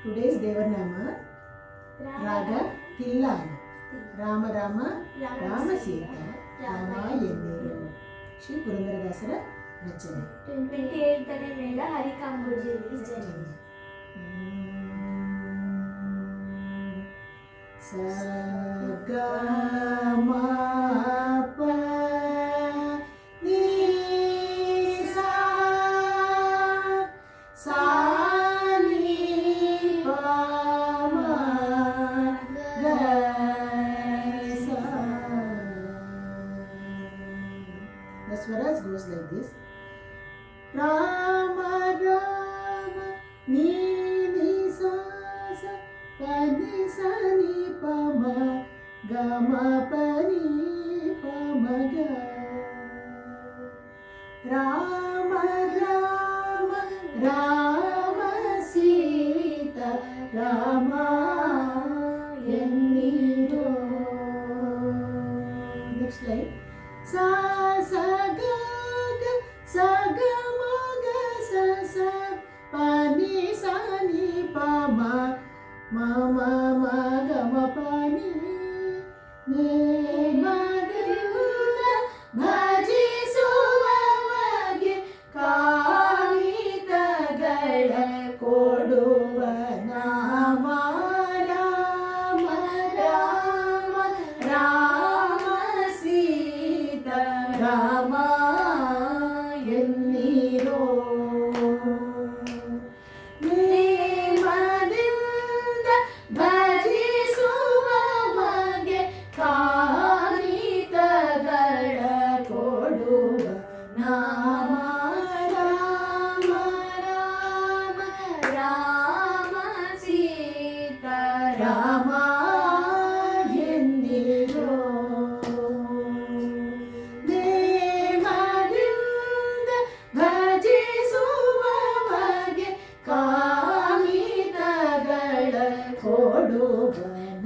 Today's Devanama Raga Tillan Rama Rama Rama Sita Rama Yenniru Shri ಪುರಂದರದಾಸರ ರಚನೆ. 28ನೇ ಮೇಳ ಹರಿಕಾಂಬೋಜಿಯಲ್ಲಿ ಜನ್ಮ. ಸ ಗ ಮ ಪ ನಿ ಸಾ ಸಾ ನಿ ಪ ಮ ಗ ಸಾ. The swaras goes like this. Rama Rama ni ni sa sa pa ni sa ni pa ma ga ma pa ni pa ma ga. Rama Rama Rama Sita Rama Yenniru. Next line. Sa sa ga ga sa ga ma ga sa sa pa ni sa ni pa ma ma ma ma ga ma pa ni ne ma dinna ಭಜಿಸುವವಗೆ ಕಾಮಿತಗಳ ಕೊಡುವ ನಾಮ ರಾಮ ರಾಮ ರಾಮ ಸೀತಾ ರಾಮ ಎನ್ನಿರೋ. ನೇಮದಿಂದ ಭಜಿಸುವವಗೆ ಕಾಮಿತಗಳ ಕೊಡುವ ನಾಮ ರಾಮ ರಾಮ ರಾಮ ಸೀತಾ ರಾಮ ಎನ್ನಿರೋ. ನೇಮದಿಂದ ಭಜಿಸುವವಗೆ ಕಾಮಿತಗಳ ಕೊಡುವ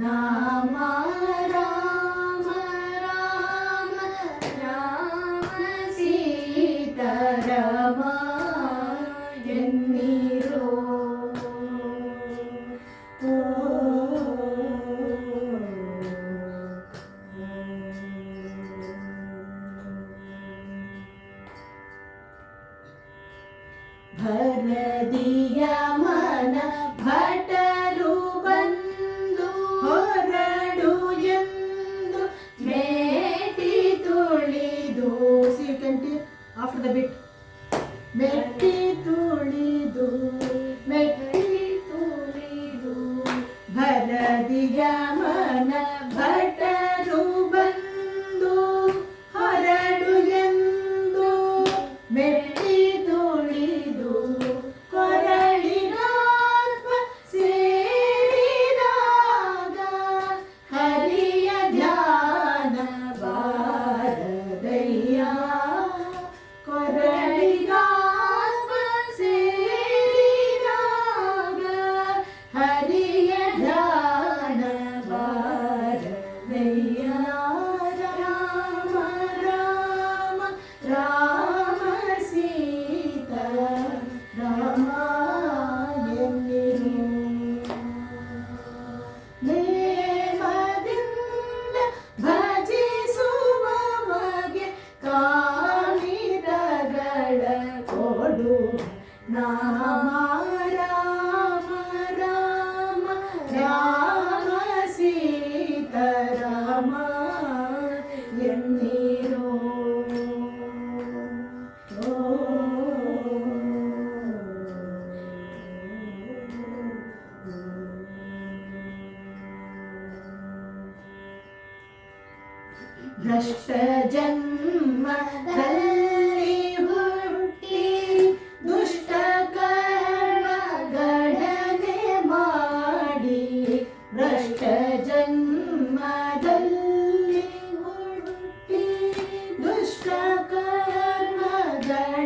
ನಾಮ ರಾಮ ರಾಮ ರಾಮ ಸೀತಾ ರಾಮ ಎನ್ನಿರೋ. ಭರದಿಯ ಮನ ಭಟರು ಬಂದು ಹೊರಡು ಎಂದು ಮೇಟಿ ತುಳಿದು. See, you can take after the bit. ಮೆಟ್ಟಿ ತುಳಿದು ಮೆಟ್ಟಿ ತುಳಿದು ಭರದಿಯ ಮನ ಭಟರು ಬಂದು ಹೊರಡು ಎಂದು ಮೆಟ್ಟಿ ತುಳಿದು ಕೊರಳಿನಾತ್ಮ ಸೇರಿದಾಗ ಹರಿಯ ಧ್ಯಾನ ಬಾರದಯ್ಯ. ಕೊರಳಿನಾತ್ಮ ಸೇರಿದಾಗ ಹರಿಯ ಧ್ಯಾನ ಬಾರದಯ್ಯ. ರಾಮ ರಾಮ ರಾಮ ಸೀತಾ ರಾಮ ಎನ್ನಿರು. ನೇಮದಿಂದ ಭಜಿಸುವವಗೆ ಕಾಮಿತಗಳ ಕೊಡು ನಾಮ ರಾಮ ರಾಮ ರಾಮ ಸೀತಾ ರಾಮ ಎನ್ನಿರು. ಭ್ರಷ್ಟ ಜನ್ಮದಲ್ಲಿ ಹುಟ್ಟಿ ದುಷ್ಟ ಕರ್ಮಗಳನೆ ಮಾಡಿ. ಭ್ರಷ್ಟ ಜನ್ಮದಲ್ಲಿ ಹುಟ್ಟಿ ದುಷ್ಟ ಕರ್ಮಗಳ